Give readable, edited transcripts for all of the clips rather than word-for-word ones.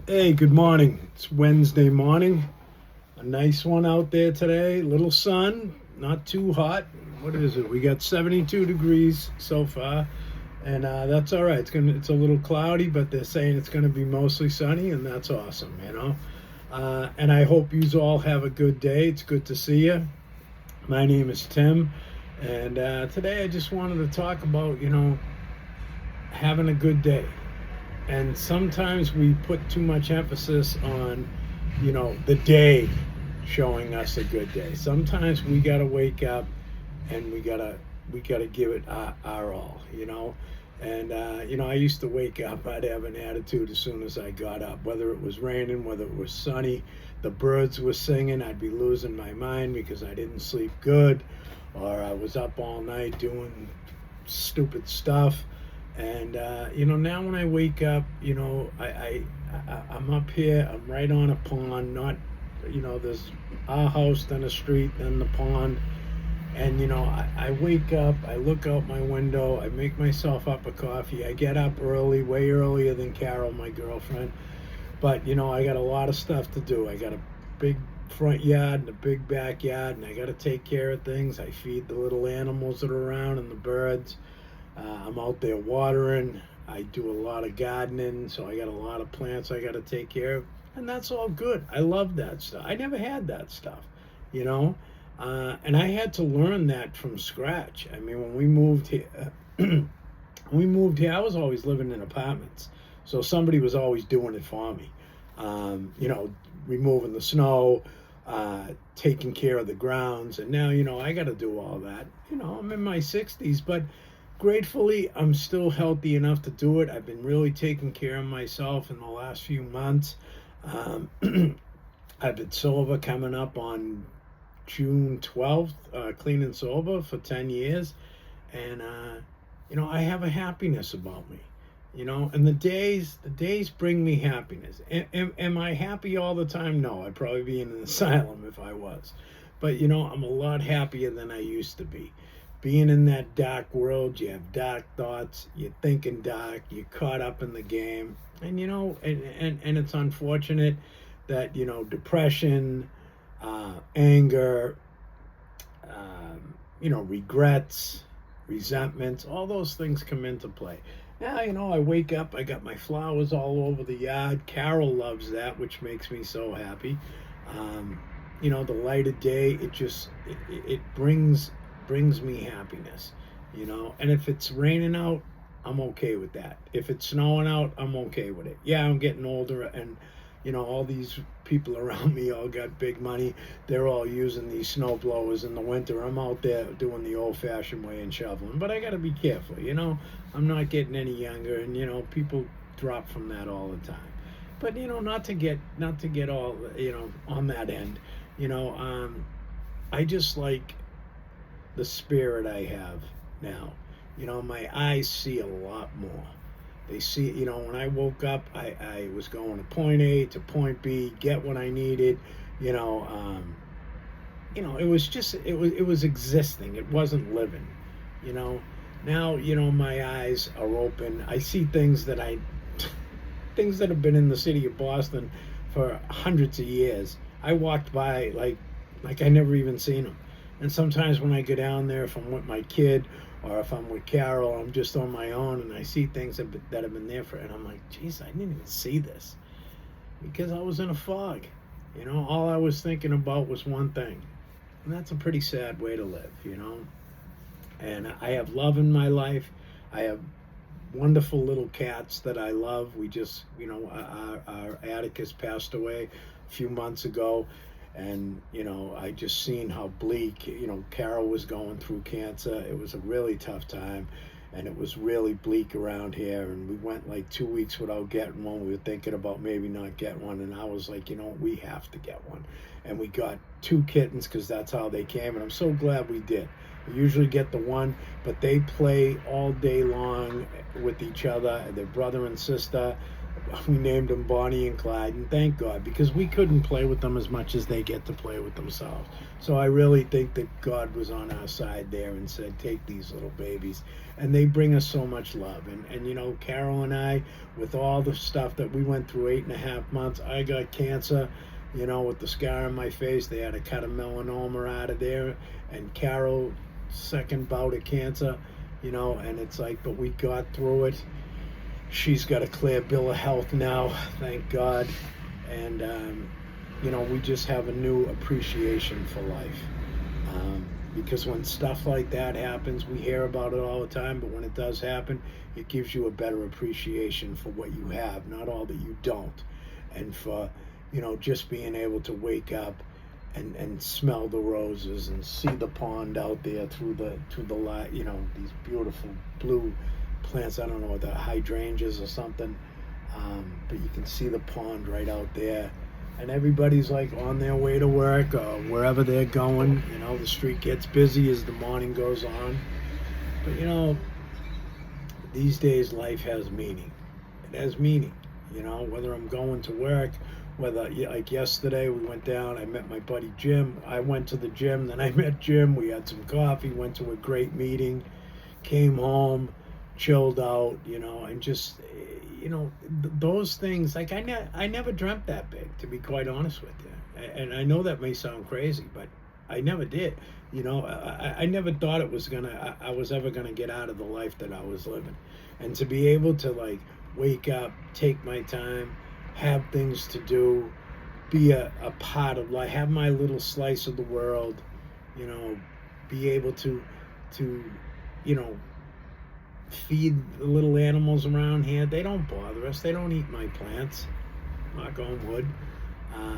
Hey, good morning. It's Wednesday morning. A nice one out there today. Little sun, not too hot. What is it? We got 72 degrees so far, and that's all right. It's a little cloudy, but they're saying it's gonna be mostly sunny, and that's awesome. And I hope you all have a good day. It's good to see you. My name is Tim, and today I just wanted to talk about having a good day. And sometimes we put too much emphasis on the day showing us a good day. Sometimes we got to wake up and we got to give it our all, and I used to wake up, I'd have an attitude as soon as I got up, whether it was raining, whether it was sunny, the birds were singing, I'd be losing my mind because I didn't sleep good, or I was up all night doing stupid stuff. And now when I wake up, I'm up here. I'm right on a pond. Not, there's our house, then a street, then the pond. And I wake up. I look out my window. I make myself up a coffee. I get up early, way earlier than Carol, my girlfriend. But I got a lot of stuff to do. I got a big front yard and a big backyard, and I got to take care of things. I feed the little animals that are around and the birds. I'm out there watering. I do a lot of gardening, so I got a lot of plants I got to take care of, and that's all good. I love that stuff. I never had that stuff, you know, and I had to learn that from scratch. I mean, when we moved here, I was always living in apartments, so somebody was always doing it for me. Removing the snow, taking care of the grounds, and now I got to do all that. I'm in my 60s, but gratefully, I'm still healthy enough to do it. I've been really taking care of myself in the last few months. Um, I've been sober coming up on June 12th, clean and sober for 10 years. And, I have a happiness about me, and the days bring me happiness. Am I happy all the time? No, I'd probably be in an asylum if I was. But, I'm a lot happier than I used to be. Being in that dark world, you have dark thoughts, you're thinking dark, you're caught up in the game. And and it's unfortunate that depression, anger, regrets, resentments, all those things come into play. Now, I wake up, I got my flowers all over the yard. Carol loves that, which makes me so happy. um, the light of day, it brings me happiness. And if it's raining out, I'm okay with that. If it's snowing out, I'm okay with it. Yeah, I'm getting older, and all these people around me all got big money. They're all using these snow blowers in the winter. I'm out there doing the old-fashioned way and shoveling. But I got to be careful. I'm not getting any younger, and people drop from that all the time. But not to get all on that end. I just like the spirit I have now. My eyes see a lot more. They see, when I woke up, I was going to point A to point B, get what I needed. You know, um, it was existing. It wasn't living. You know, Now my eyes are open. I see things that have been in the city of Boston for hundreds of years. I walked by like I never even seen them. And sometimes when I go down there, if I'm with my kid or if I'm with Carol, I'm just on my own and I see things that have been there and I'm like, geez, I didn't even see this because I was in a fog. All I was thinking about was one thing, and that's a pretty sad way to live. And I have love in my life. I have wonderful little cats that I love. We just, our Atticus passed away a few months ago, and I just seen how bleak. Carol was going through cancer. It was a really tough time, and it was really bleak around here. And we went like 2 weeks without getting one. We were thinking about maybe not get one, and I was like, we have to get one. And we got two kittens because that's how they came, and I'm so glad we did. We usually get the one, but they play all day long with each other. They're brother and sister. We named them Bonnie and Clyde, and thank God, because we couldn't play with them as much as they get to play with themselves. So I really think that God was on our side there and said, take these little babies. And they bring us so much love. And you know, Carol and I, with all the stuff that we went through 8.5 months, I got cancer, you know, with the scar on my face. They had to cut a melanoma out of there. And Carol, second bout of cancer, you know, and it's like, but we got through it. She's got a clear bill of health now, thank God. And, you know, we just have a new appreciation for life. Because when stuff like that happens, we hear about it all the time, but when it does happen, it gives you a better appreciation for what you have, not all that you don't. And for, you know, just being able to wake up and smell the roses and see the pond out there through the light, you know, these beautiful blue plants. I don't know what the hydrangeas or something, but you can see the pond right out there, and everybody's like on their way to work or wherever they're going. You know, the street gets busy as the morning goes on, but you know, these days life has meaning. It has meaning, you know, whether I'm going to work, whether, like yesterday we went down, I met my buddy Jim. I went to the gym, then I met Jim, we had some coffee, went to a great meeting, came home, chilled out, you know, and just, you know, those things, like I never dreamt that big, to be quite honest with you. And I know that may sound crazy, but I never did. You know, I never thought I was ever gonna get out of the life that I was living. And to be able to like wake up, take my time, have things to do, be a part of life, have my little slice of the world, you know, be able to, you know, feed the little animals around here. They don't bother us. They don't eat my plants. Knock on wood.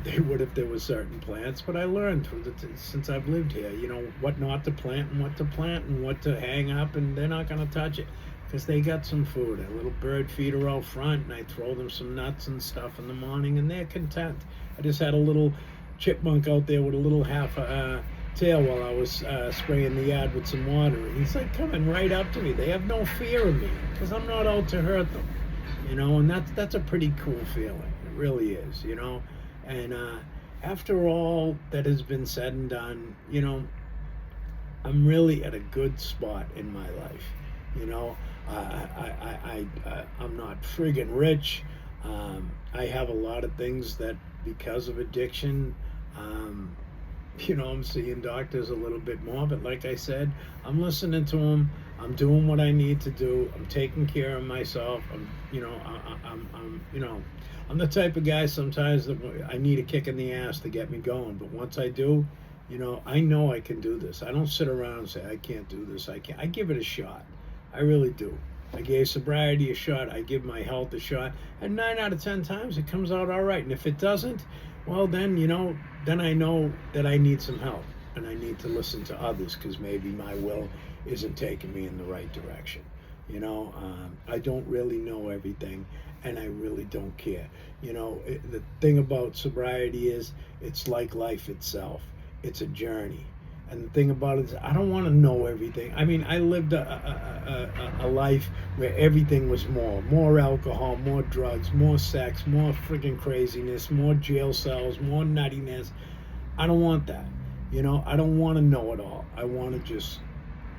They would if there were certain plants, but I learned since I've lived here, you know, what not to plant and what to plant and what to hang up, and they're not going to touch it because they got some food. A little bird feeder out front, and I throw them some nuts and stuff in the morning, and they're content. I just had a little chipmunk out there with a little half tail while I was spraying the yard with some water, and he's like coming right up to me. They have no fear of me because I'm not out to hurt them, you know, and that's a pretty cool feeling. It really is, you know. And after all that has been said and done, you know, I'm really at a good spot in my life. You know, I'm not friggin' rich. I have a lot of things that, because of addiction, you know, I'm seeing doctors a little bit more, but like I said, I'm listening to them. I'm doing what I need to do. I'm taking care of myself. You know, you know, I'm the type of guy sometimes that I need a kick in the ass to get me going. But once I do, you know I can do this. I don't sit around and say I can't do this. I can't. I give it a shot. I really do. I gave sobriety a shot. I give my health a shot, and 9 out of 10 times it comes out all right. And if it doesn't, well, then, you know, then I know that I need some help, and I need to listen to others because maybe my will isn't taking me in the right direction. You know, I don't really know everything, and I really don't care. You know, the thing about sobriety is it's like life itself. It's a journey. And the thing about it is I don't want to know everything. I mean, I lived a life where everything was more alcohol, more drugs, more sex, more freaking craziness, more jail cells, more nuttiness. I don't want that. You know, I don't want to know it all. I want to just,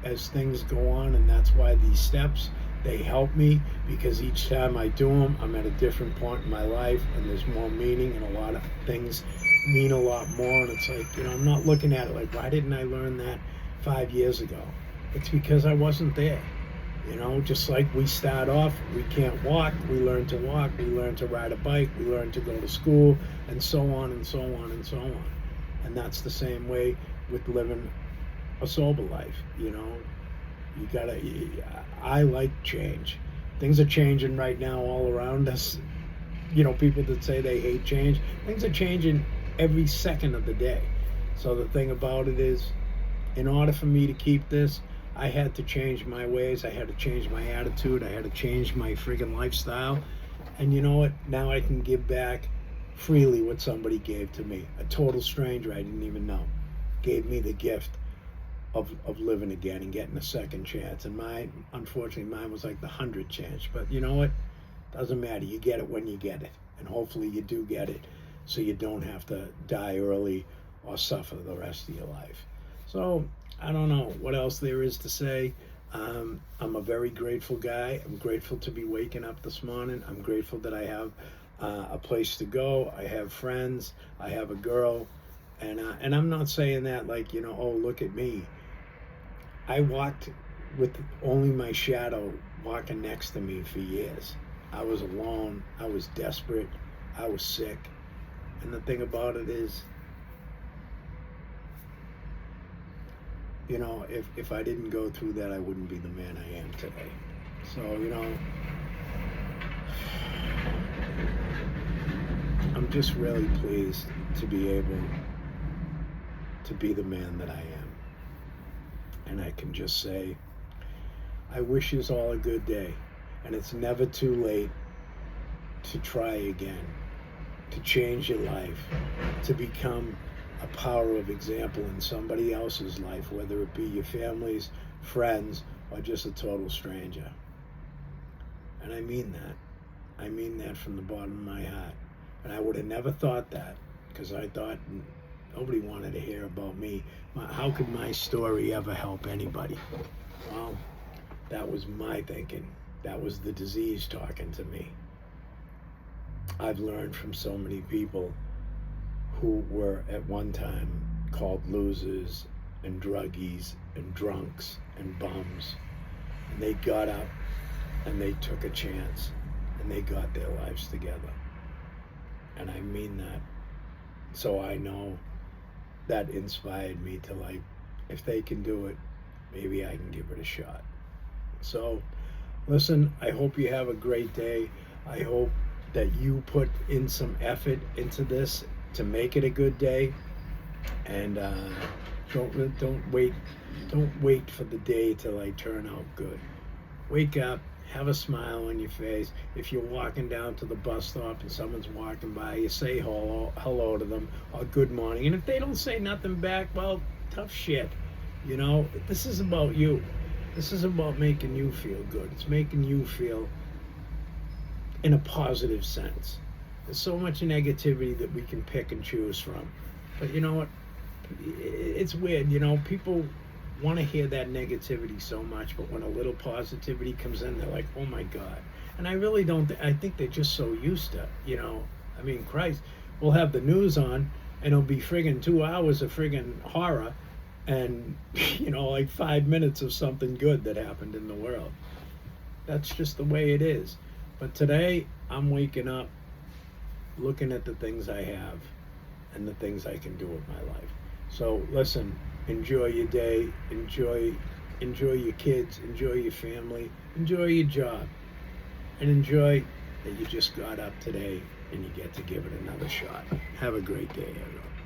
as things go on, and that's why these steps, they help me, because each time I do them, I'm at a different point in my life, and there's more meaning, and a lot of things mean a lot more. And it's like, you know, I'm not looking at it like, why didn't I learn that 5 years ago? It's because I wasn't there. You know, just like we start off, we can't walk, we learn to walk, we learn to ride a bike, we learn to go to school, and so on and so on and so on. And that's the same way with living a sober life. You know, you gotta, I like change. Things are changing right now all around us. You know, people that say they hate change, things are changing every second of the day. So the thing about it is, in order for me to keep this, I had to change my ways. I had to change my attitude. I had to change my friggin' lifestyle. And you know what? Now I can give back freely what somebody gave to me. A total stranger I didn't even know gave me the gift of living again and getting a second chance. And unfortunately, mine was like the 100th chance. But you know what? Doesn't matter. You get it when you get it. And hopefully you do get it so you don't have to die early or suffer the rest of your life. So I don't know what else there is to say. I'm a very grateful guy. I'm grateful to be waking up this morning. I'm grateful that I have a place to go. I have friends. I have a girl. And I'm not saying that like, oh, look at me. I walked with only my shadow walking next to me for years. I was alone. I was desperate. I was sick. And the thing about it is, if I didn't go through that, I wouldn't be the man I am today. So, I'm just really pleased to be able to be the man that I am. And I can just say, I wish you all a good day. And it's never too late to try again, to change your life, to become a power of example in somebody else's life, whether it be your family's, friends, or just a total stranger. And I mean that. I mean that from the bottom of my heart. And I would have never thought that, because I thought nobody wanted to hear about me. How could my story ever help anybody? Well, that was my thinking. That was the disease talking to me. I've learned from so many people who were at one time called losers and druggies and drunks and bums. And they got up and they took a chance and they got their lives together. And I mean that. So I know that inspired me to, like, if they can do it, maybe I can give it a shot. So listen, I hope you have a great day. I hope that you put in some effort into this to make it a good day. And don't wait for the day to like turn out good. Wake up, have a smile on your face. If you're walking down to the bus stop and someone's walking by, you say hello to them, or good morning. And if they don't say nothing back, well, tough shit. This is about you. This is about making you feel good. It's making you feel in a positive sense. There's so much negativity that we can pick and choose from. But you know what? It's weird, people want to hear that negativity so much, but when a little positivity comes in, they're like, oh my God. And I really don't, I think they're just so used to, Christ, we'll have the news on and it'll be friggin' 2 hours of friggin' horror and, like 5 minutes of something good that happened in the world. That's just the way it is. But today, I'm waking up looking at the things I have and the things I can do with my life. So listen, enjoy your day, enjoy your kids, enjoy your family, enjoy your job, and enjoy that you just got up today and you get to give it another shot. Have a great day, everyone.